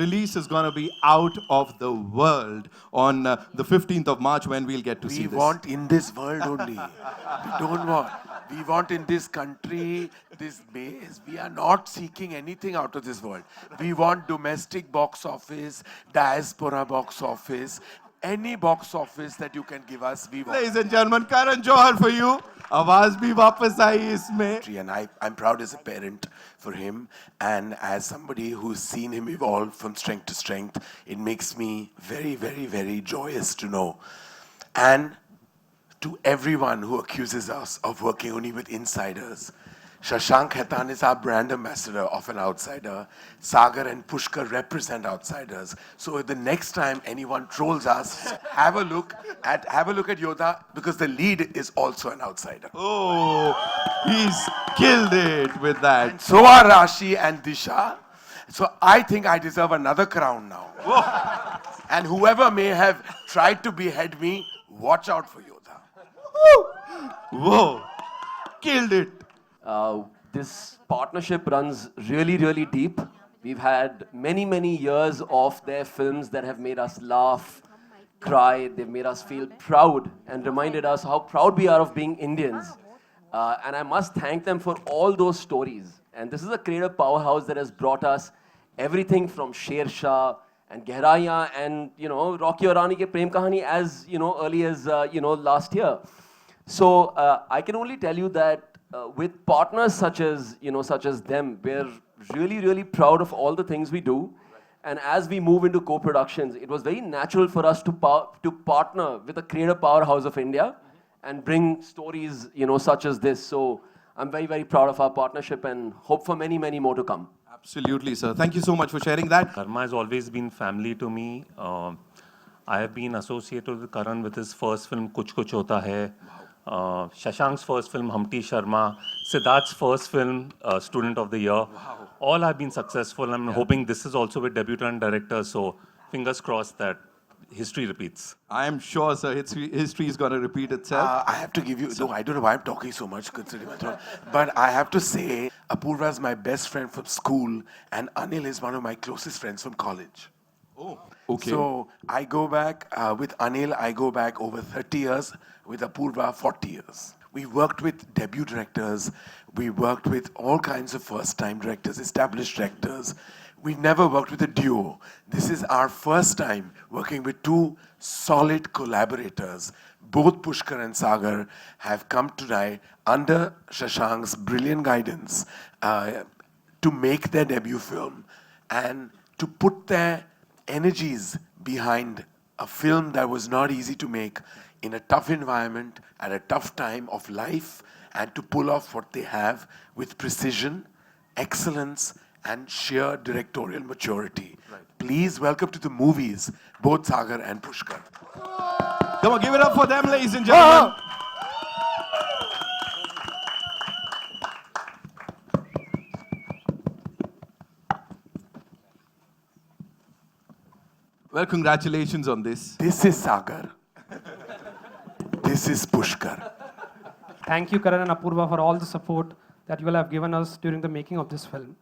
release is going to be out of the world on the 15th of March when we'll get to see this. We want in this world only. We don't want. We want in this country, this base. We are not seeking anything out of this world. We want domestic box office, diaspora box office, any box office that you can give us, we want. Ladies and gentlemen, Karan Johar for you. आवाज भी वापस आई इसमें. And I'm proud as a parent for him, and as somebody who's seen him evolve from strength to strength, it makes me very, very, very joyous to know. And to everyone who accuses us of working only with insiders, Shashank Khaitan is our brand ambassador of an outsider. Sagar and Pushkar represent outsiders. So the next time anyone trolls us, have a look at Yodha, because the lead is also an outsider. Oh, he's killed it with that. And so are Rashi and Disha. So I think I deserve another crown now. Whoa. And whoever may have tried to behead me, watch out for Yodha. Whoa, killed it. This partnership runs really, really deep. We've had many, many years of their films that have made us laugh, cry. They've made us feel proud and reminded us how proud we are of being Indians. And I must thank them for all those stories. And this is a creative powerhouse that has brought us everything from Sher Shah and Gehraiyan and, Rocky Aur Rani ke Prem Kahani as, early as, last year. So I can only tell you that with partners such as them, we're really, really proud of all the things we do. And as we move into co-productions, it was very natural for us to partner with a creative powerhouse of India and bring stories, such as this. So I'm very, very proud of our partnership and hope for many, many more to come. Absolutely, sir. Thank you so much for sharing that. Dharma has always been family to me. I have been associated with Karan with his first film, Kuch Kuch Hota Hai. Shashank's first film, Humpty Sharma, Siddharth's first film, Student of the Year. Wow. All have been successful. I'm hoping this is also with debutant directors, so fingers crossed that history repeats. I am sure, sir, history is going to repeat itself. I have to give you, I don't know why I'm talking so much considering my throat, but I have to say, Apurva is my best friend from school, and Anil is one of my closest friends from college. Oh, okay. So I go back, with Anil, I go back over 30 years, with Apurva, 40 years. We worked with debut directors, we worked with all kinds of first-time directors, established directors. We never worked with a duo. This is our first time working with two solid collaborators. Both Pushkar and Sagar have come tonight under Shashank's brilliant guidance to make their debut film and to put their energies behind a film that was not easy to make in a tough environment at a tough time of life, and to pull off what they have with precision, excellence, and sheer directorial maturity. Right. Please welcome to the movies both Sagar and Pushkar. Come on, give it up for them, ladies and gentlemen. Well, congratulations on this. This is Sagar. This is Pushkar. Thank you, Karan and Apurva, for all the support that you all have given us during the making of this film.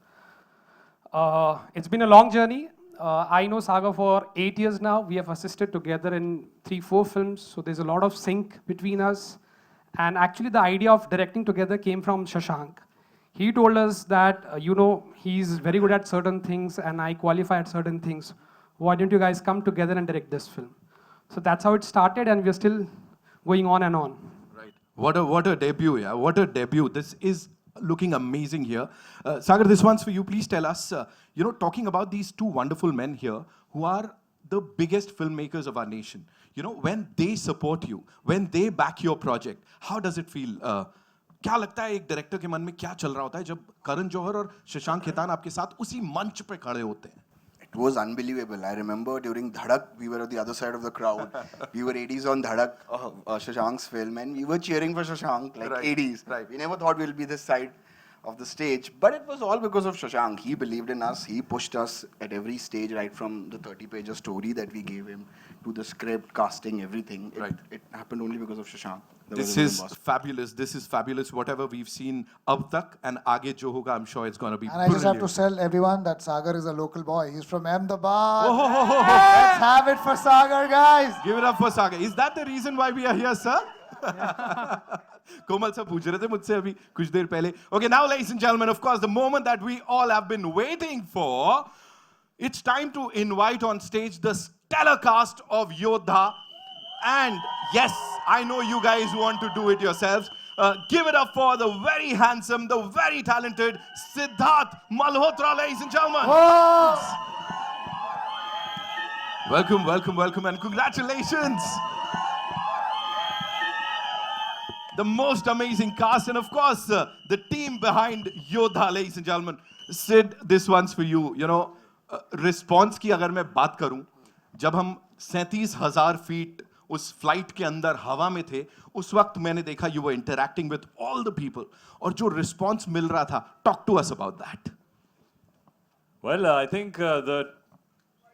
It's been a long journey. I know Sagar for 8 years now. We have assisted together in 3-4 films, so there's a lot of sync between us. And actually, the idea of directing together came from Shashank. He told us that, he's very good at certain things and I qualify at certain things. Why don't you guys come together and direct this film? So that's how it started, and we're still going on and on. Right. What a debut, yeah. What a debut. This is looking amazing here. Sagar, this one's for you. Please tell us, talking about these two wonderful men here who are the biggest filmmakers of our nation. When they support you, when they back your project, how does it feel? क्या लगता है एक director के मन में क्या चल रहा होता है जब करण जौहर और शशांक खेतान आपके साथ उसी मंच पे खड़े होते हैं? It was unbelievable. I remember during Dhadak, we were at the other side of the crowd. We were 80s on Dhadak, Shashank's film, and we were cheering for Shashank like right, 80s. Right. We never thought we'll be this side. of the stage. But it was all because of Shashank. He believed in us. He pushed us at every stage, right from the 30-page story that we gave him to the script, casting, everything. It happened only because of Shashank. This is fabulous. This is fabulous. Whatever we've seen ab tak and aage jo hoga, I'm sure it's going to be And I just have to brilliant. tell everyone that Sagar is a local boy. He's from Ahmedabad. Let's have it for Sagar, guys. Give it up for Sagar. Is that the reason why we are here, sir? Komal sir पूछ रहे थे मुझसे अभी कुछ देर पहले. Okay, now ladies and gentlemen, of course, the moment that we all have been waiting for, it's time to invite on stage the stellar cast of Yodha. And yes, I know you guys want to do it yourselves. Give it up for the very handsome, the very talented Siddharth Malhotra, ladies and gentlemen. Welcome, welcome, welcome, and congratulations. The most amazing cast, and of course, the team behind Yodha, ladies and gentlemen. Sid, this one's for you. You know, response की अगर मैं बात करूं, जब हम 37,000 feet उस flight के अंदर हवा में थे, उस वक्त मैंने देखा you were interacting with all the people, और जो response मिल रहा था, talk to us about that. Well, I think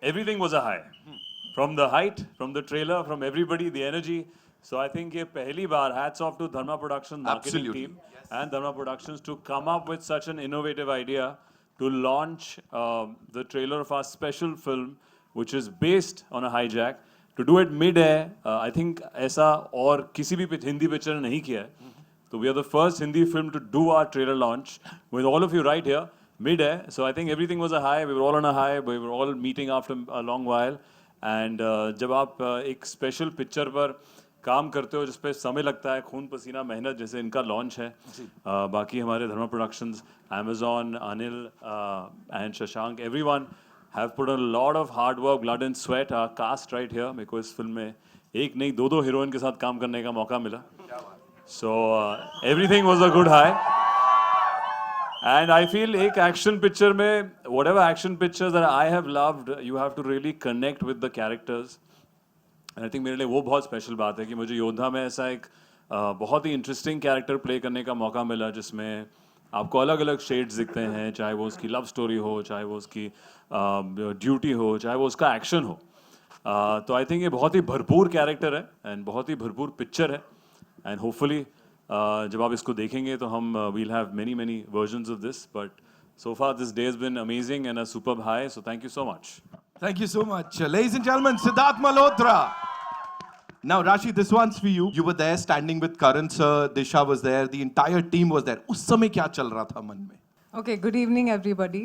everything was a high. From the height, from the trailer, from everybody, the energy. So I think ये पहली बार, hats off to Dharma Productions marketing Absolutely. team and Dharma Productions to come up with such an innovative idea to launch the trailer of our special film, which is based on a hijack. To do it mid-air, I think ऐसा और किसी भी Hindi picture ने नहीं किया है. So we are the first Hindi film to do our trailer launch with all of you right here, mid-air. So I think everything was a high. We were all on a high. We were all meeting after a long while. And जब आप एक special picture पर काम करते हो जिस पे समय लगता है, खून पसीना मेहनत, जैसे इनका लॉन्च है, बाकी हमारे धर्मा productions, Amazon, Anil and Shashank, everyone have put a lot of hard work, blood and sweat. Our cast right here, मेरे को इस फिल्म में एक नहीं दो हीरोइन के साथ काम करने का मौका मिला. So everything was a good high. And I feel एक action picture में, whatever action pictures that I have loved, you have to really connect with the characters. And I think मेरे लिए वो बहुत स्पेशल बात है कि मुझे योद्धा में ऐसा एक बहुत ही इंटरेस्टिंग कैरेक्टर प्ले करने का मौका मिला जिसमें आपको अलग अलग शेड्स दिखते हैं, चाहे वो उसकी लव स्टोरी हो, चाहे वो उसकी ड्यूटी हो, चाहे वो उसका एक्शन हो. तो आई थिंक ये बहुत ही भरपूर कैरेक्टर है एंड बहुत ही भरपूर पिक्चर है. एंड होपफुली जब आप इसको देखेंगे तो हम we'll have many versions of this. But so far this day has been amazing and a superb high, so thank you so much. Thank you so much. Ladies and gentlemen, Siddharth Malhotra. Now, Rashi, this one's for you. You were there standing with Karan sir, Disha was there, the entire team was there. उस समय क्या चल रहा था मन में? Okay, good evening everybody.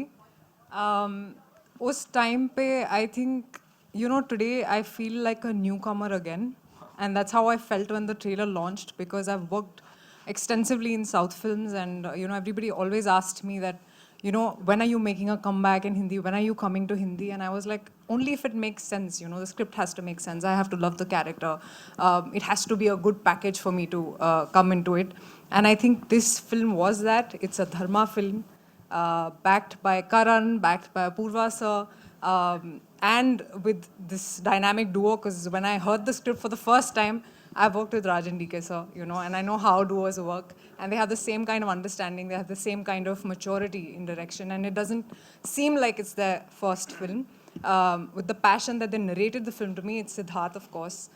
उस time पे I think, you know, today I feel like a newcomer again. And that's how I felt when the trailer launched, because I've worked extensively in South films and, you know, everybody always asked me that, you know, when are you making a comeback in Hindi? When are you coming to Hindi? And I was like, only if it makes sense, you know, the script has to make sense. I have to love the character. It has to be a good package for me to come into it. And I think this film was that. It's a Dharma film, backed by Karan, backed by Apurva sir, and with this dynamic duo, because when I heard the script for the first time, I've worked with Raj and DK sir, you know, and I know how duos work, and they have the same kind of understanding, they have the same kind of maturity in direction, and it doesn't seem like it's their first film. With the passion that they narrated the film to me, it's Siddharth, of course,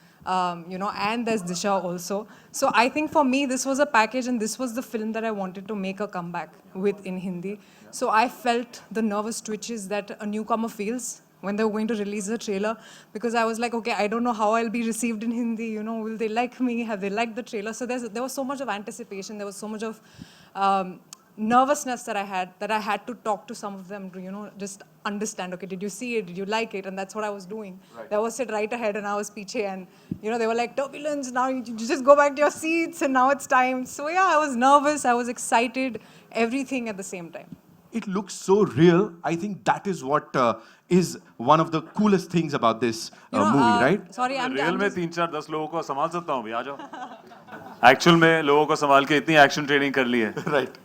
you know, and there's Disha also. So I think for me, this was a package, and this was the film that I wanted to make a comeback with in Hindi. So I felt the nervous twitches that a newcomer feels when they were going to release the trailer, because I was like, okay, I don't know how I'll be received in Hindi, you know, will they like me, have they liked the trailer? So there was so much of anticipation, there was so much of nervousness that I had to talk to some of them to, you know, just understand, okay, did you see it, did you like it? And that's what I was doing. Right. They was sit right ahead and I was piche, and, you know, they were like, turbulence, now you just go back to your seats and now it's time. So yeah, I was nervous, I was excited, everything at the same time. It looks so real. I think that is what is one of the coolest things about this movie, right? Sorry, I'm real में just... 3-4-10 लोगों को संभाल सकता हूँ, आ जाओ. Actual में लोगों को संभाल के इतनी एक्शन ट्रेनिंग कर ली है. Right.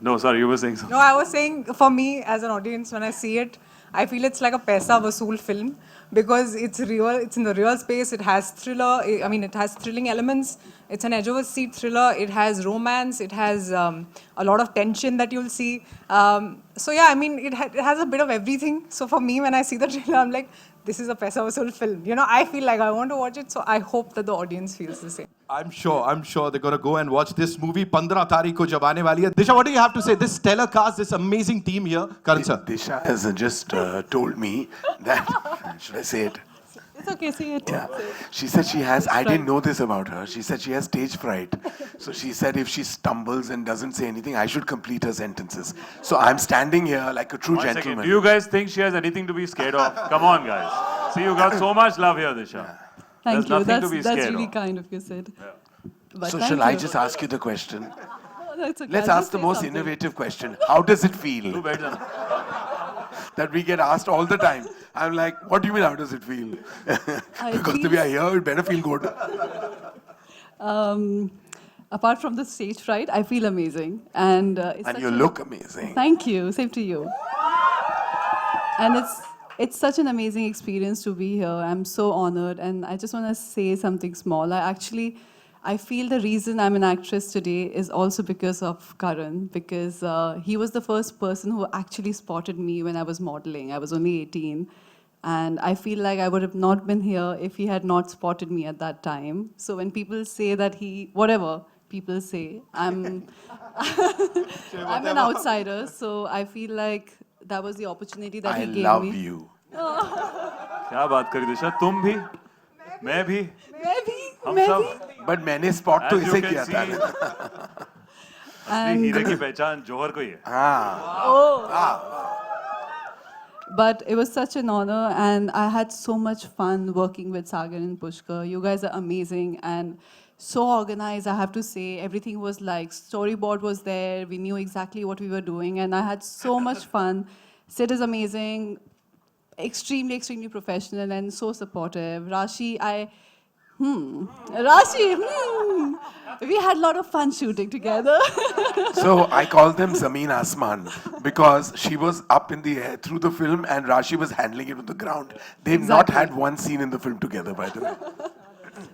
No, sorry, you were saying something. No, I was saying, for me as an audience, when I see it, I feel it's like a paisa vasool film, because it's real. It's in the real space. It has thriller. I mean, it has thrilling elements. It's an edge of a seat thriller. It has romance. It has a lot of tension that you'll see. So yeah, I mean, it has a bit of everything. So for me, when I see the trailer, I'm like, this is a paisa vasool film. You know, I feel like I want to watch it. So I hope that the audience feels the same. I'm sure they're gonna go and watch this movie 15 तारीख को जब आने वाली है. Disha, what do you have to say? This stellar cast, this amazing team here. Karan sir. Disha has just told me that, should I say it? It's okay, say it. Yeah. She said she has, I didn't know this about her. She said she has stage fright. So she said if she stumbles and doesn't say anything, I should complete her sentences. So I'm standing here like a true One second. gentleman. Do you guys think she has anything to be scared of? Come on, guys. See, you got so much love here, Disha. Thank There's you. nothing to be That's scared really of. kind of you, Sid. But So thank shall I you. just ask you the question? Oh, that's okay. Let's I'll ask just the say most something. innovative question. How does it तू feel बैठ जाना. that we get asked all the time? I'm like, what do you mean, how does it feel? Because feel- we are here, it better feel good. Apart from the stage fright, I feel amazing. And it's And such you a- look amazing. Thank you. Same to you. And it's such an amazing experience to be here. I'm so honored, and I just want to say something small. I feel the reason I'm an actress today is also because of Karan, because he was the first person who actually spotted me when I was modeling. I was only 18. And I feel like I would have not been here if he had not spotted me at that time. So when people say that whatever people say, I'm an outsider. So I feel like that was the opportunity that I he gave love me. you. क्या बात करी दिशा? तुम भी, मैं भी, हम सब. But मैंने spot तो As you इसे can किया see, था. असली हीरे की पहचान जौहर को ही है. हाँ. But it was such an honor, and I had so much fun working with Sagar and Pushkar. You guys are amazing and so organized, I have to say. Everything was like, storyboard was there, we knew exactly what we were doing, and I had so much fun. Sid is amazing, extremely, extremely professional and so supportive. Rashi, we had a lot of fun shooting together. So I call them Zameen Asman because she was up in the air through the film and Rashi was handling it on the ground. They've not Exactly. had one scene in the film together, by the way.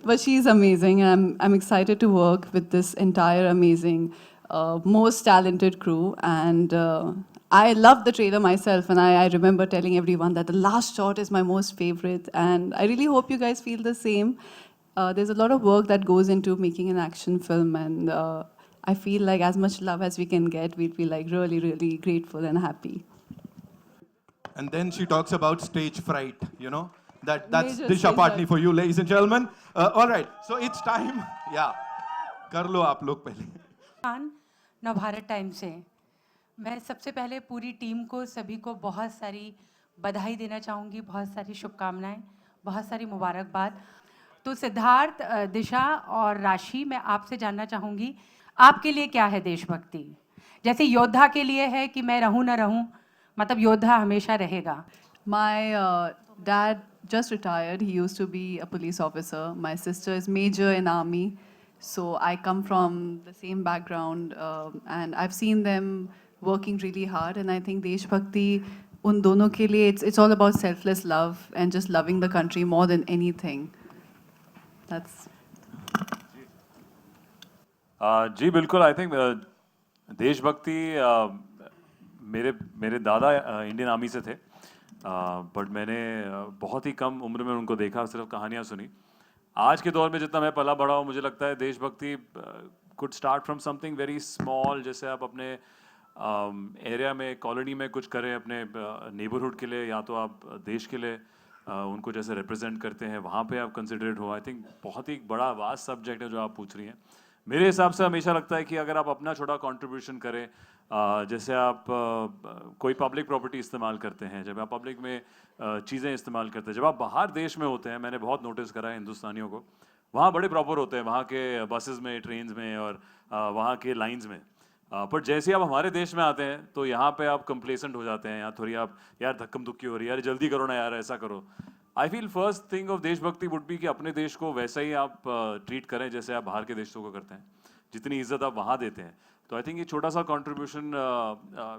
But she's amazing. I'm excited to work with this entire amazing, most talented crew. And I loved the trailer myself, and I remember telling everyone that the last shot is my most favorite. And I really hope you guys feel the same. There's a lot of work that goes into making an action film, and I feel like as much love as we can get, we'd be like really, really grateful and happy. And then she talks about stage fright, you know. That's Major Disha stage Patani fright. for you, ladies and gentlemen. All right, so it's time. Yeah. कर लो आप लोग पहले. Khan Navbharat time से मैं सबसे पहले पूरी team को सभी को बहुत सारी बधाई देना चाहूँगी, बहुत सारी शुभकामनाएं, बहुत सारी मुबारकबाद. तो सिद्धार्थ, दिशा और राशि, मैं आपसे जानना चाहूँगी आपके लिए क्या है देशभक्ति? जैसे योद्धा के लिए है कि मैं रहूँ ना रहूँ, मतलब योद्धा हमेशा रहेगा. My dad just retired. He used to be a police officer. My sister is major in army. So I come from the same background, and I've seen them working really hard. And I think Desh Bhakti, un dono ke liye, it's all about selfless love and just loving the country more than anything. That's. जी बिल्कुल. I think देशभक्ति मेरे दादा Indian army से थे, but मैंने बहुत ही कम उम्र में उनको देखा, सिर्फ कहानियाँ सुनी. आज के दौर में जितना मैं पला बढ़ा हूँ, मुझे लगता है देशभक्ति could start from something very small. जैसे आप अपने एरिया में, कॉलोनी में कुछ करें अपने नेबरहुड के लिए, या तो आप देश के लिए उनको जैसे रिप्रेजेंट करते हैं, वहाँ पे आप कंसिडरेट हो. आई थिंक बहुत ही बड़ा वास्ट सब्जेक्ट है जो आप पूछ रही हैं. मेरे हिसाब से हमेशा लगता है कि अगर आप अपना छोटा कंट्रीब्यूशन करें, जैसे आप कोई पब्लिक प्रॉपर्टी इस्तेमाल करते हैं, जब आप पब्लिक में चीज़ें इस्तेमाल करते हैं, जब आप बाहर देश में होते हैं, मैंने बहुत नोटिस करा है हिंदुस्तानियों को, वहाँ बड़े प्रॉपर होते हैं, वहाँ के बसेस में, ट्रेन्स में और वहाँ के लाइंस में. पर जैसे आप हमारे देश में आते हैं तो यहाँ पे आप कंप्लेसेंट हो जाते हैं, या थोड़ी आप यार धक्कम धुक्की हो रही है, यार जल्दी करो ना यार, ऐसा करो. I feel first thing of देशभक्ति वुड बी कि अपने देश को वैसा ही आप ट्रीट करें जैसे आप बाहर के देशों को करते हैं, जितनी इज्जत आप वहाँ देते हैं. तो आई थिंक ये छोटा सा कंट्रीब्यूशन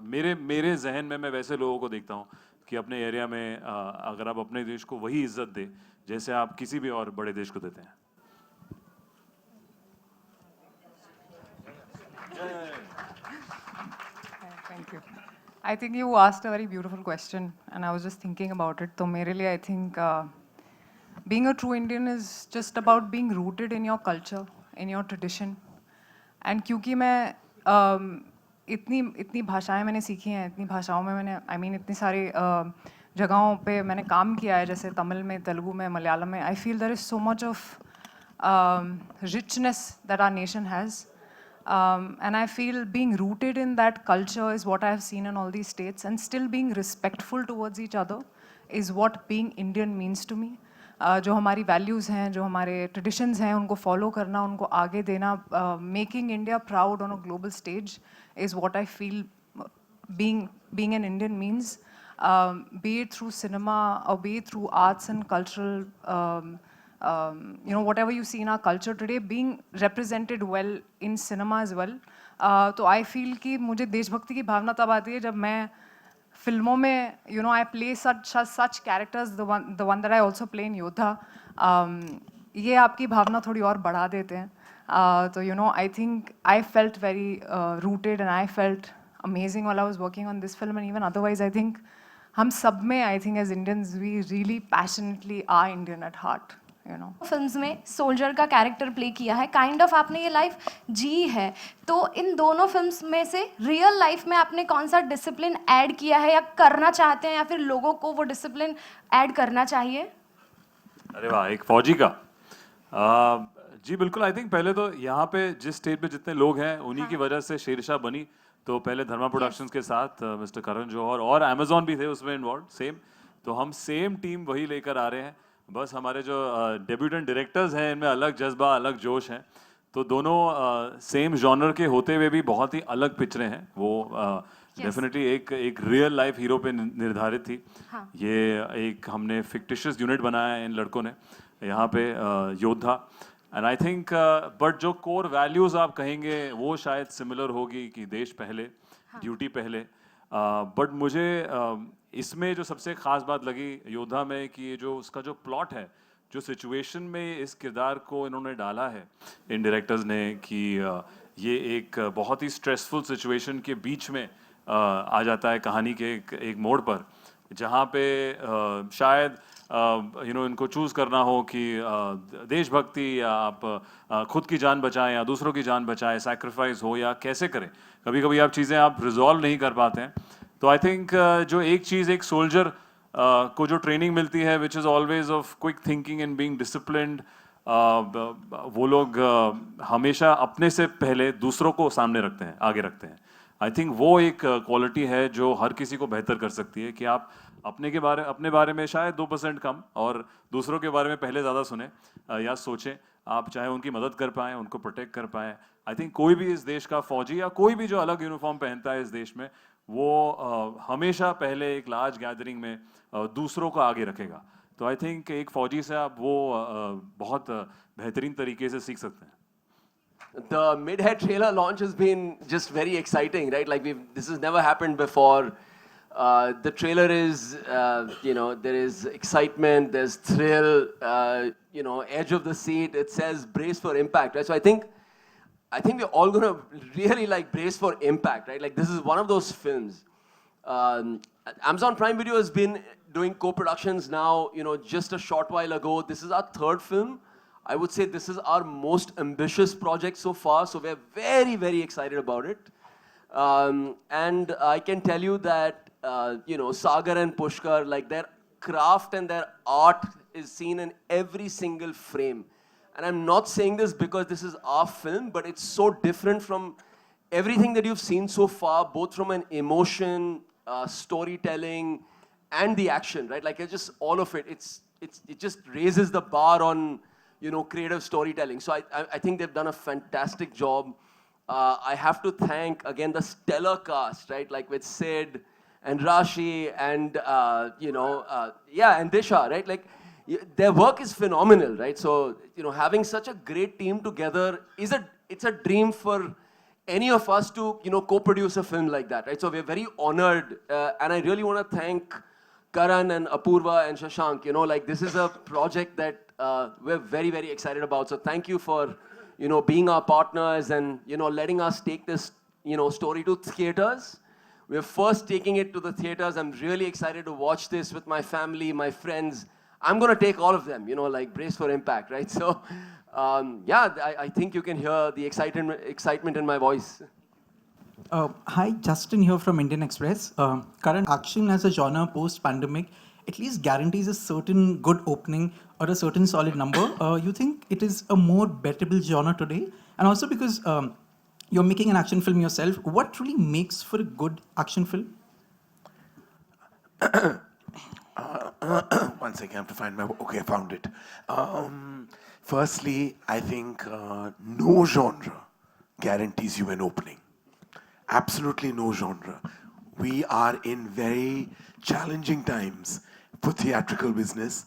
मेरे जहन में, मैं वैसे लोगों को देखता हूँ कि अपने एरिया में अगर आप अपने देश को वही इज्जत दें जैसे आप किसी भी और बड़े देश को देते हैं. Thank you. I think you asked a very beautiful question, and I was just thinking about it. So, merely, I think being a true Indian is just about being rooted in your culture, in your tradition. And क्योंकि मैं इतनी भाषाएं मैंने सीखी हैं, इतनी भाषाओं में मैंने इतनी सारी जगहों पे मैंने काम किया है, जैसे तमिल में, तेलुगु में, मलयालम में. I feel there is so much of richness that our nation has. And I feel being rooted in that culture is what I have seen in all these states, and still being respectful towards each other is what being Indian means to me. जो हमारी values हैं, जो हमारे traditions हैं, उनको follow करना, उनको आगे देना, making India proud on a global stage is what I feel being an Indian means. Be it through cinema or be it through arts and cultural whatever you see in our culture today, being represented well in cinema as well. तो I feel कि मुझे देशभक्ति की भावना तब आती है जब मैं फिल्मों में, I play such characters, the one that I also play in Yodha. ये आपकी भावना थोड़ी और बढ़ा देते हैं. तो I think I felt very rooted and I felt amazing while I was working on this film, and even otherwise I think हम सब में, I think as Indians we really passionately are Indian at heart. Films में soldier का character play किया है, kind of आपने ये life जी है. तो इन दोनों फिल्म्स में से रियल लाइफ में आपने कौन सा डिसिप्लिन ऐड किया है या करना चाहते हैं, या फिर लोगों को वो डिसिप्लिन ऐड करना चाहिए? अरे वाह, एक फौजी का. जी बिल्कुल. आई थिंक पहले तो यहाँ पे जिस स्टेज पे जितने लोग हैं उन्हीं की वजह से शेरशाह बनी. तो पहले धर्मा प्रोडक्शंस के साथ मिस्टर करण जौहर और अमेजोन भी थे उसमें इन्वॉल्व सेम. तो हम सेम टीम वही लेकर आ रहे हैं. बस हमारे जो डेब्यूटेंट डायरेक्टर्स हैं इनमें अलग जज्बा, अलग जोश है. तो दोनों सेम जॉनर के होते हुए भी बहुत ही अलग पिक्चरें हैं. वो डेफिनेटली एक रियल लाइफ हीरो पे निर्धारित थी. ये एक हमने फिक्टिशियस यूनिट बनाया है इन लड़कों ने यहाँ पे, योद्धा. एंड आई थिंक बट जो कोर वैल्यूज़ आप कहेंगे वो शायद सिमिलर होगी कि देश पहले, ड्यूटी पहले. बट मुझे इसमें जो सबसे ख़ास बात लगी योद्धा में कि ये जो उसका जो प्लॉट है, जो सिचुएशन में इस किरदार को इन्होंने डाला है इन डायरेक्टर्स ने, कि ये एक बहुत ही स्ट्रेसफुल सिचुएशन के बीच में आ जाता है कहानी के एक मोड़ पर, जहाँ पे शायद इनको चूज़ करना हो कि देशभक्ति या आप खुद की जान बचाएं या दूसरों की जान बचाएं, सैक्रिफाइस हो या कैसे करें. कभी कभी आप चीज़ें आप रिजॉल्व नहीं कर पाते हैं. तो आई थिंक जो एक चीज़ एक सोल्जर को जो ट्रेनिंग मिलती है which is always of quick thinking and being disciplined, वो लोग हमेशा अपने से पहले दूसरों को सामने रखते हैं, आगे रखते हैं. आई थिंक वो एक क्वालिटी है जो हर किसी को बेहतर कर सकती है कि आप अपने बारे में शायद 2% कम और दूसरों के बारे में पहले ज़्यादा सुने या सोचें. आप चाहे उनकी मदद कर पाएँ, उनको प्रोटेक्ट कर पाएँ. आई थिंक कोई भी इस देश का फौजी या कोई भी जो अलग यूनिफॉर्म पहनता है इस देश में, वो हमेशा पहले एक लार्ज गैदरिंग में दूसरों को आगे रखेगा. तो आई थिंक एक फौजी से आप वो बहुत बेहतरीन तरीके से सीख सकते हैं. The mid-head trailer launch has been just very exciting, right? Like this has never happened before. The trailer is, there is excitement, there's thrill, edge of the seat. It says brace for impact, right? So I think we're all gonna really like brace for impact, right? Like this is one of those films. Amazon Prime Video has been doing co-productions now, just a short while ago. This is our third film. I would say this is our most ambitious project so far, so we're very, very excited about it. And I can tell you that, Sagar and Pushkar, like their craft and their art is seen in every single frame. And I'm not saying this because this is our film, but it's so different from everything that you've seen so far, both from an emotion, storytelling, and the action, right? Like it's just all of it. It just raises the bar on, creative storytelling. So I think they've done a fantastic job. I have to thank, again, the stellar cast, right? Like with Sid and Raashii and, and Disha, right? Like their work is phenomenal, right? So, having such a great team together it's a dream for any of us to, co-produce a film like that, right? So we're very honored, and I really want to thank Karan and Apurva and Shashank, you know, like this is a project that we're very, very excited about. So thank you for, you know, being our partners and, you know, letting us take this, you know, story to theaters. We're first taking it to the theaters. I'm really excited to watch this with my family, my friends. I'm going to take all of them, you know, like brace for impact, right? So, yeah, I think you can hear the excitement in my voice. Hi, Justin here from Indian Express. Current action as a genre post-pandemic at least guarantees a certain good opening or a certain solid number. You think it is a more bettable genre today? And also because you're making an action film yourself, what really makes for a good action film? One second, I have to find my. Okay, I found it. Firstly, I think no genre guarantees you an opening. Absolutely no genre. We are in very challenging times for theatrical business.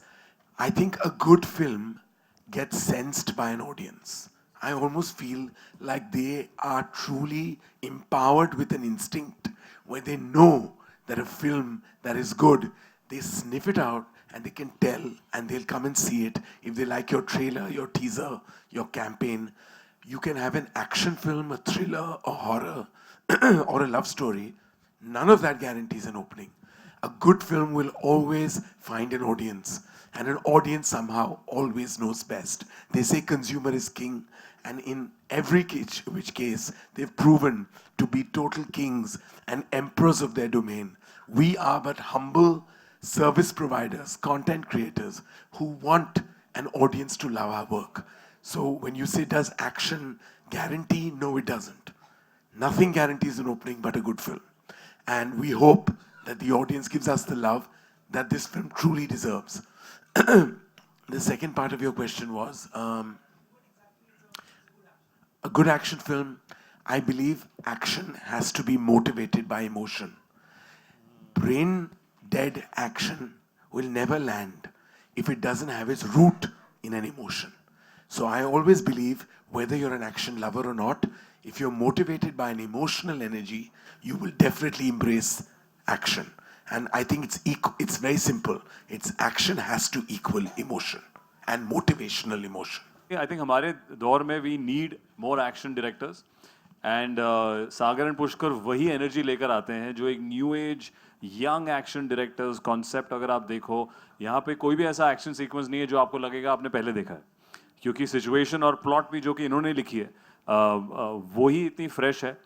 I think a good film gets sensed by an audience. I almost feel like they are truly empowered with an instinct where they know that a film that is good, they sniff it out and they can tell and they'll come and see it. If they like your trailer, your teaser, your campaign, you can have an action film, a thriller, a horror, or a love story. None of that guarantees an opening. A good film will always find an audience, and an audience somehow always knows best. They say consumer is king, and in every which case, they've proven to be total kings and emperors of their domain. We are but humble service providers, content creators, who want an audience to love our work. So when you say, does action guarantee? No, it doesn't. Nothing guarantees an opening but a good film. And we hope that the audience gives us the love that this film truly deserves. The second part of your question was, a good action film, I believe action has to be motivated by emotion. Brain-dead action will never land if it doesn't have its root in an emotion. So I always believe, whether you're an action lover or not, if you're motivated by an emotional energy, you will definitely embrace action. And I think it's very simple. It's action has to equal emotion and motivational emotion. I think हमारे दौर में we need more action directors and Sagar and Pushkar वही energy लेकर आते हैं जो एक new age young action directors concept अगर आप देखो यहाँ पे कोई भी ऐसा action sequence नहीं है जो आपको लगेगा आपने पहले देखा है क्योंकि situation और plot भी जो कि इन्होंने लिखी है वही इतनी fresh है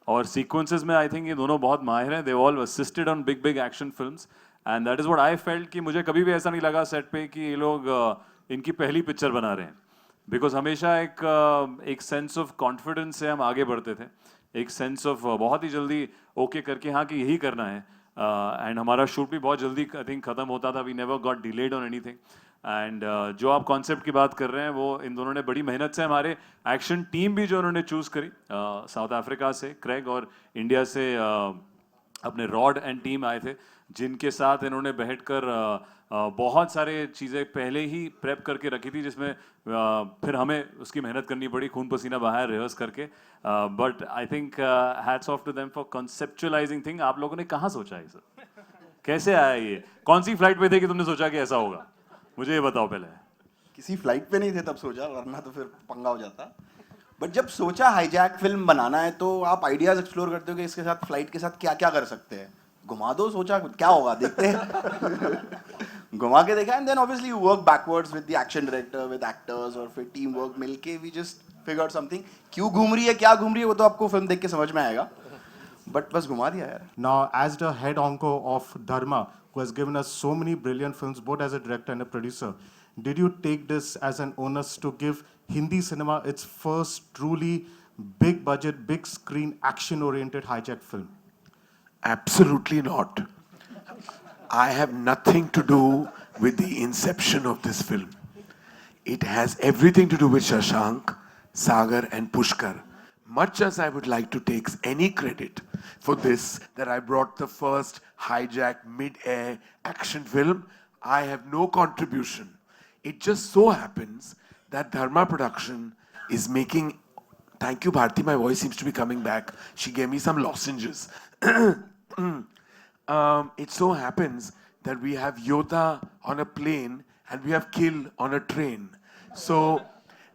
और sequences में I think ये दोनों बहुत माहिर हैं. They all assisted on big action films and that is what I felt कि मुझे कभी भी ऐसा नहीं लगा set पे कि ये लोग इनकी पहली पिक्चर बना रहे हैं बिकॉज हमेशा एक सेंस ऑफ कॉन्फिडेंस से हम आगे बढ़ते थे एक सेंस ऑफ बहुत ही जल्दी ओके करके हाँ कि यही करना है एंड हमारा शूट भी बहुत जल्दी आई थिंक ख़त्म होता था we never got delayed on anything and जो आप कॉन्सेप्ट की बात कर रहे हैं वो इन दोनों ने बड़ी मेहनत से हमारे एक्शन टीम भी जो उन्होंने चूज़ करी साउथ अफ्रीका से क्रेग और इंडिया से अपने रॉड एंड टीम आए थे जिनके साथ इन्होंने बैठकर बहुत सारे चीज़ें पहले ही प्रेप करके रखी थी जिसमें फिर हमें उसकी मेहनत करनी पड़ी खून पसीना बाहर रिहर्स करके but I think hats off to them for conceptualizing thing. आप लोगों ने कहाँ सोचा है सर कैसे आया ये कौन सी फ्लाइट पे थे कि तुमने सोचा कि ऐसा होगा मुझे ये बताओ पहले. किसी फ्लाइट पे नहीं थे तब सोचा वरना तो फिर पंगा हो जाता. बट जब सोचा हाईजैक फिल्म बनाना है तो आप आइडियाज एक्सप्लोर करते हो कि इसके साथ फ्लाइट के साथ क्या क्या कर सकते हैं. घुमा दो सोचा क्या होगा देखते हैं घुमा के देखा and then obviously you work backwards with the action director with actors और फिर टीम वर्क मिलके we just figure out something. क्यों घूम रही है क्या घूम रही है वो तो आपको फिल्म देख के समझ में आएगा बट बस घुमा दिया यार. Now, as the head honcho of Dharma, who has given us so many brilliant films, both as a director and a producer, did you take this as an onus to give Hindi cinema its first truly big budget, big screen, action-oriented hijack film? Absolutely not. I have nothing to do with the inception of this film. It has everything to do with Shashank, Sagar and Pushkar. Much as I would like to take any credit for this, that I brought the first hijack mid-air action film, I have no contribution. It just so happens that Dharma production is making... Thank you, Bharti. My voice seems to be coming back. She gave me some lozenges. It so happens that we have Yodha on a plane and we have Kill on a train. So,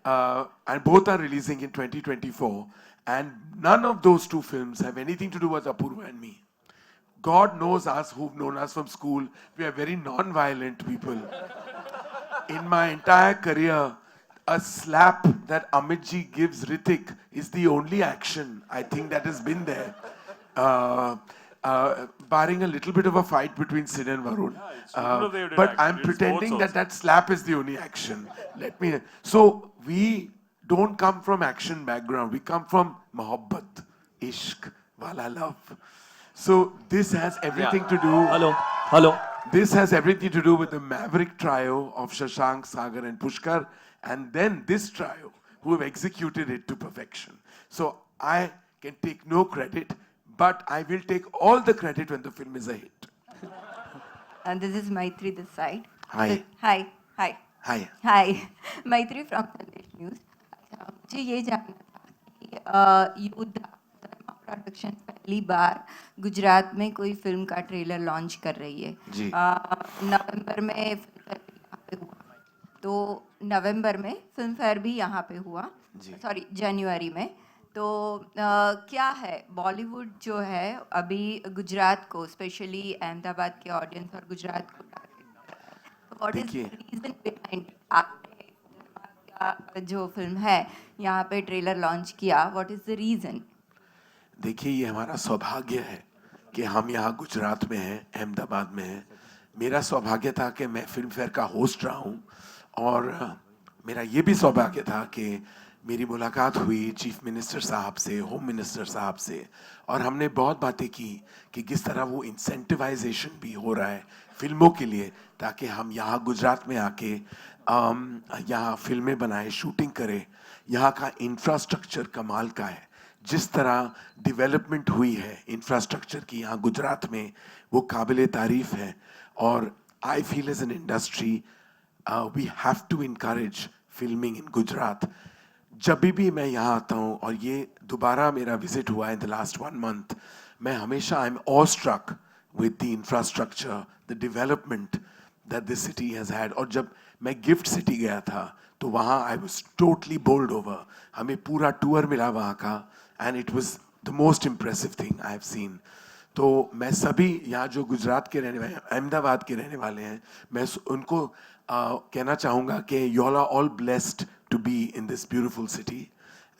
and both are releasing in 2024. And none of those two films have anything to do with Apurva and me. God knows us, who've known us from school. We are very non-violent people. In my entire career, a slap that Amit ji gives Ritik is the only action I think that has been there. Barring a little bit of a fight between Sid and Varun. But I'm pretending that that slap is the only action. So we don't come from action background. We come from mohabbat, ishq, wala love. So this has everything to do. Hello. This has everything to do with the maverick trio of Shashank, Sagar, and Pushkar, and then this trio who have executed it to perfection. So I can take no credit, but I will take all the credit when the film is a hit. And this is Maitri this side. Hi. Hi. Hi. Maitri from Sandesh News. मुझे ये जानना था कि योद्धा धर्मा production पहली बार गुजरात में कोई film का ट्रेलर लॉन्च कर रही है जी। नवंबर में फिल्म फेयर भी यहाँ पे हुआ, तो नवंबर में फिल्म फेयर भी यहाँ पे हुआ, सॉरी जनवरी में, तो क्या है बॉलीवुड जो है अभी गुजरात को, स्पेशली अहमदाबाद के ऑडियंस और गुजरात को what is the reason behind आपने जो फिल्म है यहाँ पे ट्रेलर लॉन्च किया, व्हाट इज द रीजन? देखिए, ये हमारा सौभाग्य है कि हम यहाँ गुजरात में हैं, अहमदाबाद में हैं। मेरा सौभाग्य था कि मैं फिल्म फेयर का होस्ट रहा हूँ, और मेरा ये भी सौभाग्य था कि मेरी मुलाकात हुई चीफ मिनिस्टर साहब से, होम मिनिस्टर साहब से, और हमने बहुत बातें की कि किस तरह वो इंसेंटिवाइजेशन भी हो रहा है फिल्मों के लिए, ताकि हम यहाँ गुजरात में आके यहाँ फिल्में बनाए, शूटिंग करें। यहाँ का इंफ्रास्ट्रक्चर कमाल का है, जिस तरह डेवलपमेंट हुई है इंफ्रास्ट्रक्चर की यहाँ गुजरात में, वो काबिल तारीफ है। और I feel as an industry we have to encourage filming in Gujarat. जब भी मैं यहाँ आता हूँ, और ये दोबारा मेरा विजिट हुआ है इन द लास्ट 1 month, मैं हमेशा I am awestruck with the infrastructure, the development that this city has had. और जब मैं गिफ्ट सिटी गया था तो वहाँ I was totally bowled over. हमें पूरा टूर मिला वहाँ का, and it was the most impressive thing I have seen. तो मैं सभी यहाँ जो गुजरात के रहने वाले, अहमदाबाद के रहने वाले हैं, मैं उनको कहना चाहूँगा कि you all are all blessed to be in this beautiful city,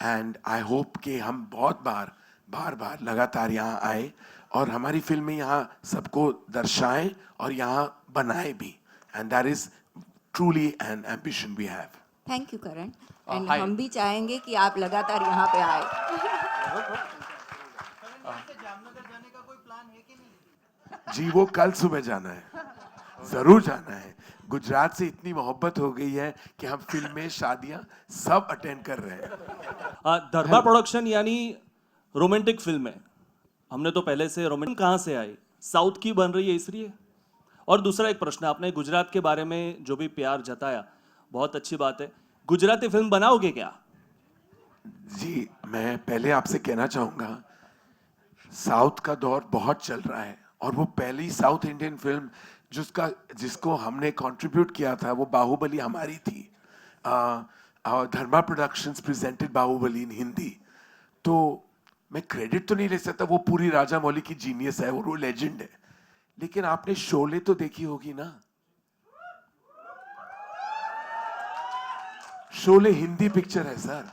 and I hope कि हम बहुत बार लगातार यहाँ आए और हमारी फिल्में यहाँ सबको दर्शाएं और यहाँ बनाए भी, and that is truly an ambition we have. Thank you Karan, and हम भी चाहेंगे कि आप लगातार यहाँ पे आए। जी, वो कल सुबह जाना है, जरूर जाना है। गुजरात से इतनी मोहब्बत हो गई है कि हम फिल्में, शादियां सब अटेंड कर रहे हैं। धर्मा प्रोडक्शन यानी रोमांटिक फिल्म है, हमने तो पहले से रोमांटिक कहाँ से आई, साउथ की बन रही है इसलिए। और दूसरा एक प्रश्न, आपने गुजरात के बारे में जो भी प्यार जताया, बहुत अच्छी बात है, गुजराती फिल्म बनाओगे क्या? जी, मैं पहले आपसे कहना चाहूँगा, साउथ का दौर बहुत चल रहा है, और वो पहली साउथ इंडियन फिल्म जिसको हमने कंट्रीब्यूट किया था, वो बाहुबली हमारी थी। धर्मा प्रोडक्शंस प्रेजेंटेड बाहुबली इन हिंदी। तो मैं क्रेडिट तो नहीं ले सकता, वो पूरी राजा मौली की जीनियस है, वो लेजेंड है। लेकिन आपने शोले तो देखी होगी ना? शोले हिंदी पिक्चर है सर,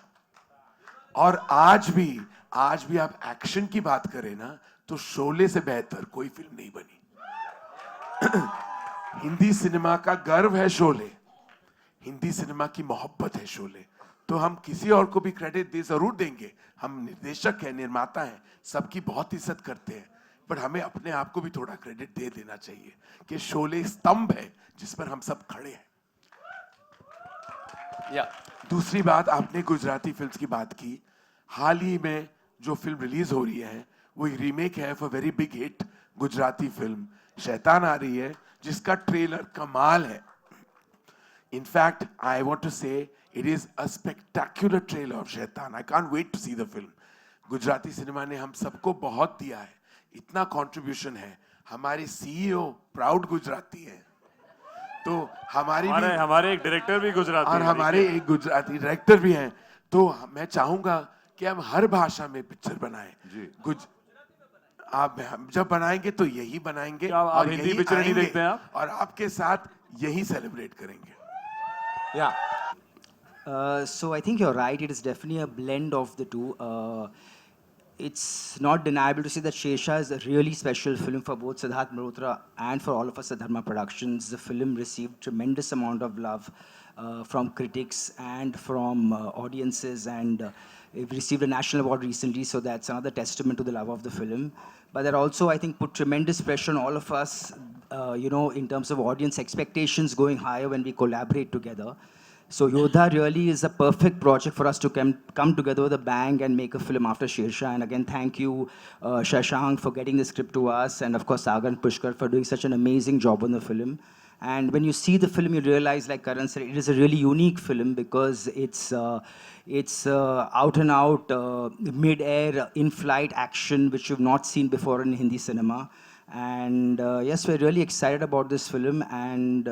और आज भी आप एक्शन की बात करें ना, तो शोले से बेहतर कोई फिल्म नहीं बनी। हिंदी सिनेमा का गर्व है शोले, हिंदी सिनेमा की मोहब्बत है शोले। तो हम किसी और को भी क्रेडिट जरूर देंगे, हम निर्देशक हैं, निर्माता हैं, सबकी बहुत इज्जत करते हैं, बट हमें अपने आप को भी थोड़ा क्रेडिट दे देना चाहिए कि शोले स्तंभ है जिस पर हम सब खड़े हैं। दूसरी बात, आपने गुजराती फिल्म्स की बात की। हाल ही में जो फिल्म रिलीज हो रही है वो रीमेक है for very big hit Gujarati film Shaitaan आ रही है, जिसका ट्रेलर कमाल है। In fact I want to say it is a spectacular trailer of Shaitaan. I can't wait to see the film. Gujarati cinema ने हम सबको बहुत दिया है, इतना कंट्रीब्यूशन है, हमारे सीईओ प्राउड गुजराती हैं, तो हमारे एक डायरेक्टर भी गुजराती और है, हमारे एक गुजराती डायरेक्टर भी हैं, तो मैं चाहूंगा कि हम हर भाषा में पिक्चर बनाएं जी। आप जब बनाएंगे तो यही बनाएंगे आप और हिंदी यही पिक्चर नहीं आएंगे देखते हैं आप? और आपके साथ यही सेलिब्रेट करेंगे। So I think you're right. It is definitely a blend of the two. It's not deniable to say that Shesha is a really special film for both Siddharth Malhotra and for all of us at Dharma Productions. The film received tremendous amount of love from critics and from audiences, and it received a national award recently, so that's another testament to the love of the film. But that also, I think, put tremendous pressure on all of us, in terms of audience expectations going higher when we collaborate together. So Yodha really is a perfect project for us to come together with a bang and make a film after Shersha. And again, thank you, Shashank, for getting the script to us, and of course Sagar and Pushkar for doing such an amazing job on the film. And when you see the film, you realize, like Karan said, it is a really unique film because it's out and out mid-air, in-flight action, which you've not seen before in Hindi cinema. And yes, we're really excited about this film, and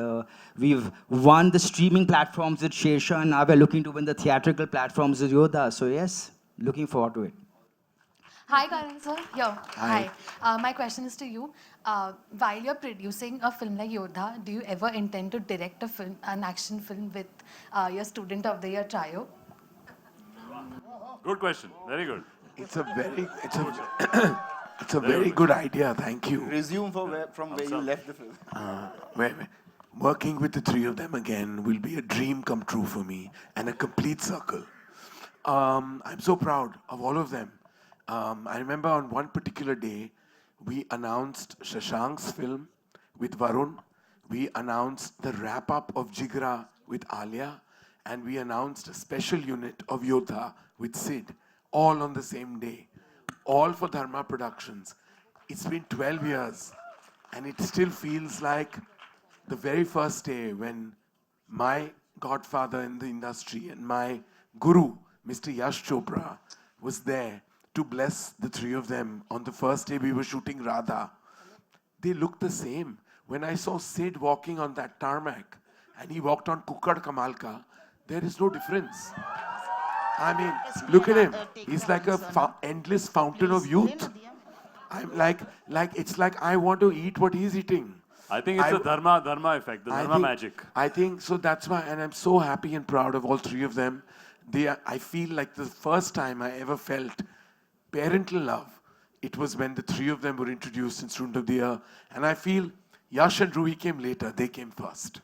we've won the streaming platforms with Shersha, and now we're looking to win the theatrical platforms with Yodha. So yes, looking forward to it. Hi, Karan sir. Hi. My question is to you. While you're producing a film like Yodha, do you ever intend to direct an action film with your Student of the Year trio? Good question. Very good. It's a very good idea. Thank you. Resume from where you left the film. Working with the three of them again will be a dream come true for me and a complete circle. I'm so proud of all of them. I remember on one particular day, we announced Shashank's film with Varun. We announced the wrap-up of Jigra with Alia. And we announced a special unit of Yodha with Sid, all on the same day. All for Dharma Productions. It's been 12 years, and it still feels like the very first day when my godfather in the industry and my guru, Mr. Yash Chopra, was there to bless the three of them on the first day we were shooting Radha. They looked the same. When I saw Sid walking on that tarmac, and he walked on Kukkad Kamalka, there is no difference. I mean, look at him. He's like a endless fountain of youth. I'm like it's like I want to eat what he's eating. I think it's the Dharma effect, the Dharma magic. I think so. That's why, and I'm so happy and proud of all three of them. I feel like the first time I ever felt parental love, it was when the three of them were introduced in Student of the Year. And I feel Yash and Ruhi came later. They came first.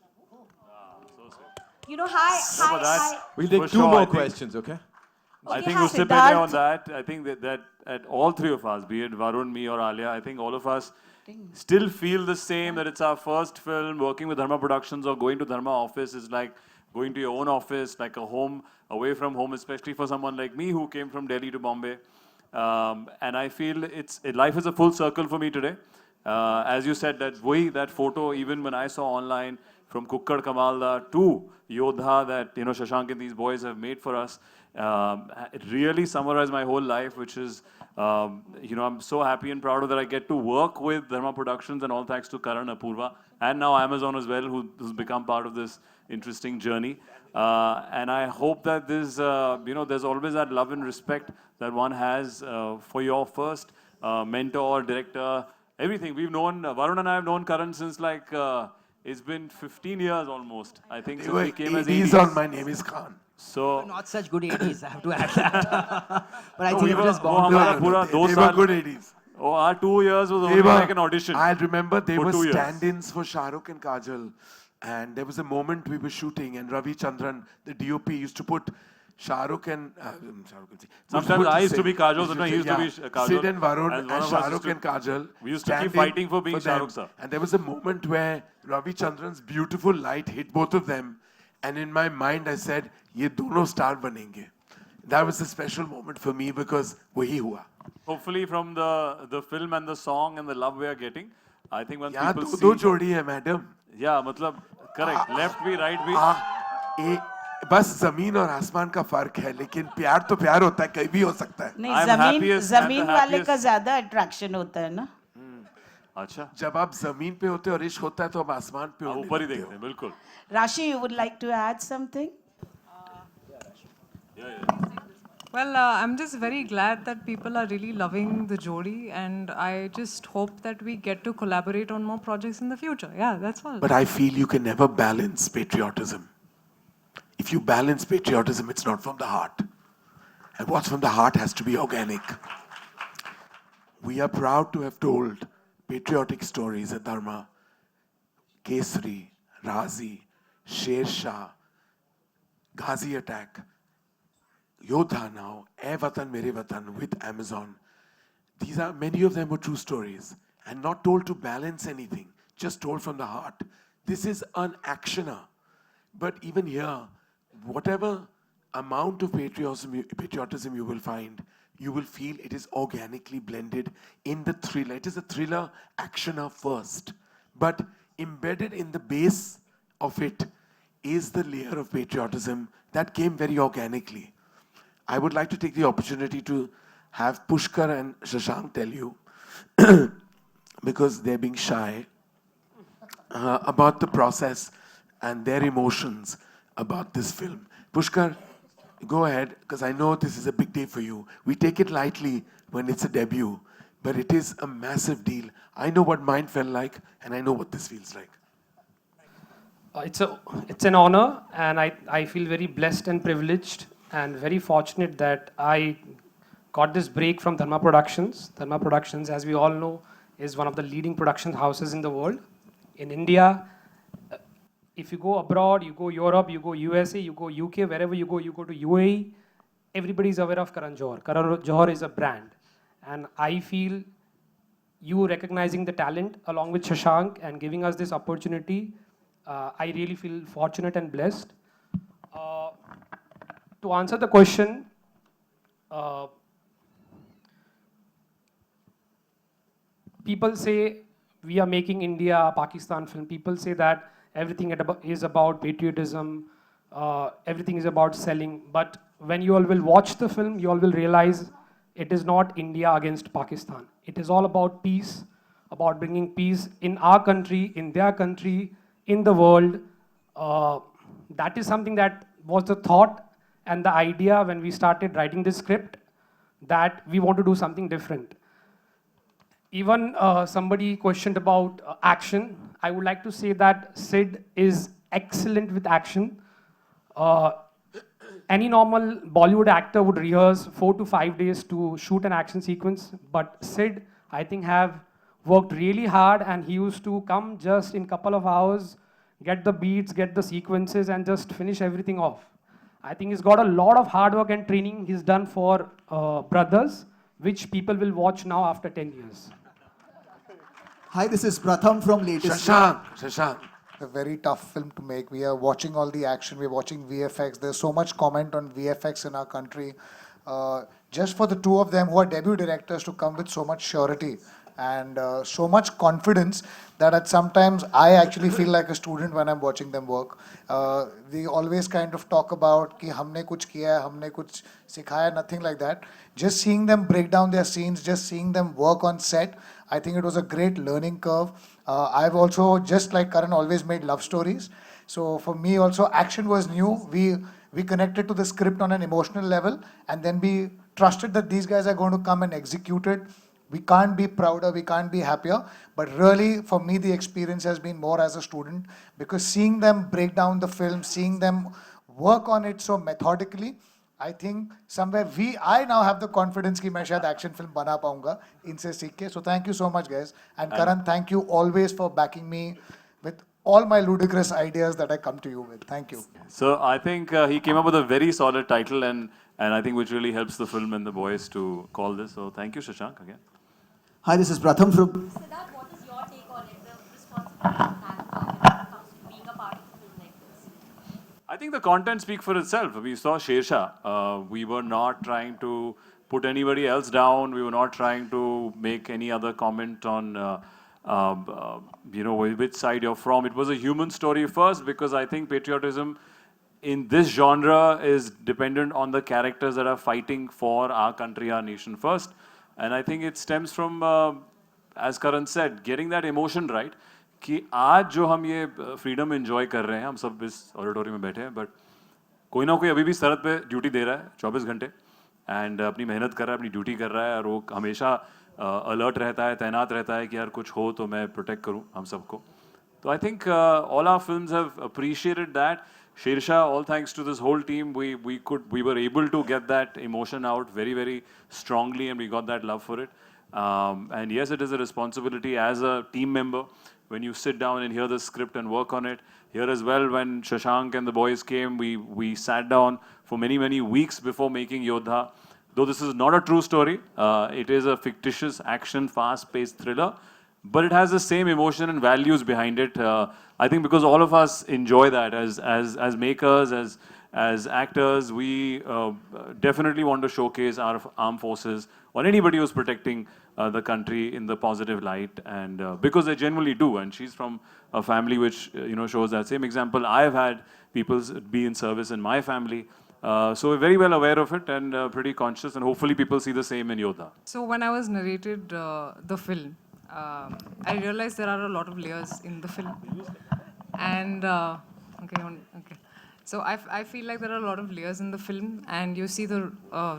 Hi. We'll take two more questions, okay? I think usse pehle on that, I think that at all three of us, be it Varun, me or Alia, I think all of us still feel the same, that it's our first film. Working with Dharma Productions or going to Dharma office is like going to your own office, like a home away from home, especially for someone like me who came from Delhi to Bombay. And I feel life is a full circle for me today. As you said, that photo, even when I saw online, from Kukkad Kamalda to Yodha that Shashank and these boys have made for us, it really summarized my whole life, which is, I'm so happy and proud of that I get to work with Dharma Productions, and all thanks to Karan, Apurva, and now Amazon as well, who's become part of this interesting journey. And I hope that there's always that love and respect that one has for your first mentor, director, everything. We've known, Varun and I have known Karan since it's been 15 years almost. I think since we came as 80s on My Name is Khan. So not such good 80s, I have to add that. But I think we it was were born. good 80s. Oh, our 2 years was only like an audition. I remember they were 2 years. stand-ins for Shah Rukh and Kajal. And there was a moment we were shooting, and Ravi Chandran, the DOP, used to put Shah Rukh and... Sometimes I used to be Kajal, sometimes he used to be Kajal. Sid and Varun and Shah Rukh and Kajal. We used to keep fighting for being Shah Rukh, sir. And there was a moment where Ravi Chandran's beautiful light hit both of them. And in my mind, I said, ye dono star banenge. That was a special moment for me because wahi hua. Hopefully from the film and the song and the love we are getting, I think once people see... दो जोड़ी है, madam. Yeah, matlab, correct. Left भी, right भी. बस जमीन और आसमान का फर्क है, लेकिन प्यार तो प्यार होता है, कहीं भी हो सकता है. नहीं, जमीन वाले का ज्यादा अट्रैक्शन होता है ना. अच्छा जब आप जमीन पे होते हो और इश्क होता है तो आप आसमान पे उड़ने ऊपर ही लगते देखते हो। हैं बिल्कुल Rashi, you would like to add something? Well, I'm just very glad that people are really loving the Jodi, and I just hope that we get to collaborate on more projects in the future. Yeah, that's all. But I feel you can never balance patriotism. If you balance patriotism, it's not from the heart. And what's from the heart has to be organic. We are proud to have told patriotic stories at Dharma. Kesari, Razi, Sher Shah, Ghazi attack, Yodha now, Air Watan Mere Watan with Amazon. These are, many of them were true stories and not told to balance anything, just told from the heart. This is an actioner. But even here, whatever amount of patriotism you will find, you will feel it is organically blended in the thriller. It is a thriller actioner first, but embedded in the base of it is the layer of patriotism that came very organically. I would like to take the opportunity to have Pushkar and Shashank tell you, because they're being shy, about the process and their emotions about this film. Pushkar, go ahead, because I know this is a big day for you. We take it lightly when it's a debut, but it is a massive deal. I know what mine felt like, and I know what this feels like. It's an honor, and I feel very blessed and privileged and very fortunate that I got this break from Dharma Productions. Dharma Productions, as we all know, is one of the leading production houses in the world. In India, if you go abroad, you go Europe, you go USA, you go UK, wherever you go to UAE, everybody is aware of Karan Johar. Karan Johar is a brand. And I feel you recognizing the talent along with Shashank and giving us this opportunity, I really feel fortunate and blessed. To answer the question, people say we are making India, Pakistan film. People say that everything is about patriotism, everything is about selling. But when you all will watch the film, you all will realize it is not India against Pakistan. It is all about peace, about bringing peace in our country, in their country, in the world. That is something that was the thought and the idea when we started writing this script, that we want to do something different. Even somebody questioned about action. I would like to say that Sid is excellent with action. Any normal Bollywood actor would rehearse 4 to 5 days to shoot an action sequence, but Sid, I think, have worked really hard, and he used to come just in couple of hours, get the beats, get the sequences, and just finish everything off. I think he's got a lot of hard work and training he's done for Brothers, which people will watch now after 10 years. Hi, this is Pratham from latest. Shashank. A very tough film to make. We are watching all the action. We're watching VFX. There's so much comment on VFX in our country. Just for the two of them who are debut directors to come with so much surety and so much confidence that at sometimes I actually feel like a student when I'm watching them work. We always kind of talk about कि हमने कुछ किया है, हमने कुछ सिखाया, nothing like that. Just seeing them break down their scenes, just seeing them work on set, I think it was a great learning curve. I've also, just like Karan, always made love stories. So for me also, action was new. We connected to the script on an emotional level, and then we trusted that these guys are going to come and execute it. We can't be prouder, we can't be happier. But really, for me, the experience has been more as a student, because seeing them break down the film, seeing them work on it so methodically, I think somewhere I now have the confidence कि मैं शायद action film बना पाऊंगा इनसे सीख के. So thank you so much, guys. And Karan, thank you always for backing me with all my ludicrous ideas that I come to you with. Thank you. So I think he came up with a very solid title, and I think which really helps the film and the boys to call this. So thank you, Shashank, again. Hi, this is Pratham from. Siddharth, what is your take on it, the responsibility you have when it comes to being a part of a film like this? I think the content speaks for itself. We saw Sher Shah. We were not trying to put anybody else down. We were not trying to make any other comment on, which side you're from. It was a human story first, because I think patriotism in this genre is dependent on the characters that are fighting for our country, our nation first. And I think it stems from as Karan said, getting that emotion right, कि आज जो हम ये freedom enjoy कर रहे हैं, हम सब इस auditorium में बैठे हैं, but कोई ना कोई अभी भी सरहद पे ड्यूटी दे रहा है 24 घंटे एंड अपनी मेहनत कर रहा है, अपनी ड्यूटी कर रहा है, और वो हमेशा अलर्ट रहता है, तैनात रहता है कि यार कुछ हो तो मैं प्रोटेक्ट करूं हम सबको. So I think all our films have appreciated that. Shersha, all thanks to this whole team, we were able to get that emotion out very, very strongly, and we got that love for it. And yes, it is a responsibility as a team member when you sit down and hear the script and work on it. Here as well, when Shashank and the boys came, we sat down for many, many weeks before making Yodha. Though this is not a true story, it is a fictitious action, fast-paced thriller, but it has the same emotion and values behind it. I think because all of us enjoy that as makers, as actors, we definitely want to showcase our armed forces or anybody who's protecting the country in the positive light, and because they genuinely do. And she's from a family which shows that same example. I have had people be in service in my family. So we're very well aware of it and pretty conscious, and hopefully people see the same in Yodha. So when I was narrated the film, I realized there are a lot of layers in the film. And, okay. So I feel like there are a lot of layers in the film, and you see the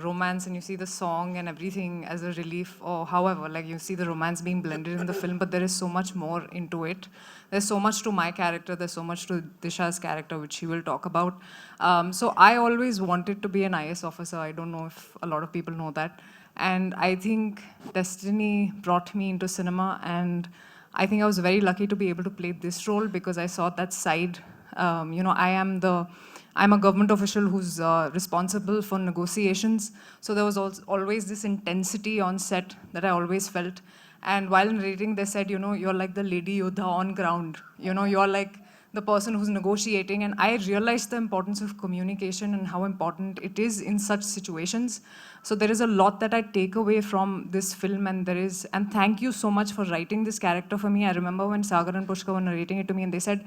romance and you see the song and everything as a relief, or however, like you see the romance being blended in the film, but there is so much more into it. There's so much to my character, there's so much to Disha's character, which she will talk about. So I always wanted to be an IS officer. I don't know if a lot of people know that. And I think destiny brought me into cinema, and I think I was very lucky to be able to play this role because I saw that side. I'm a government official who's responsible for negotiations. So there was always this intensity on set that I always felt. And while narrating, they said, you're like the lady Yodha on ground. You're like the person who's negotiating. And I realized the importance of communication and how important it is in such situations. So there is a lot that I take away from this film, and thank you so much for writing this character for me. I remember when Sagar and Pushka were narrating it to me, and they said,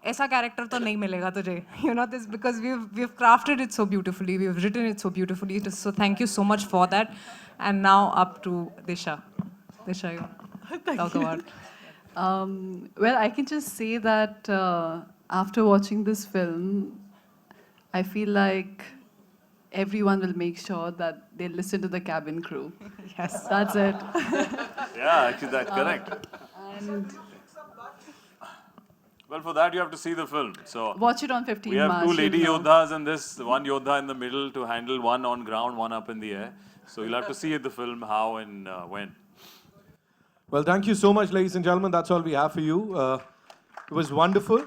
"Aisa character to nahi milega tujhe." This because we've crafted it so beautifully, we've written it so beautifully. So thank you so much for that. And now up to Disha. Disha, you talk about. Well, I can just say that after watching this film, I feel like everyone will make sure that they listen to the cabin crew. Yes. That's it. Yeah, actually that's correct. And well, for that you have to see the film. So watch it on 15 we have March. two lady you'll know. Yodhas and this one Yodha in the middle to handle one on ground, one up in the air. So you'll have to see the film how and when. Well, thank you so much, ladies and gentlemen. That's all we have for you. It was wonderful.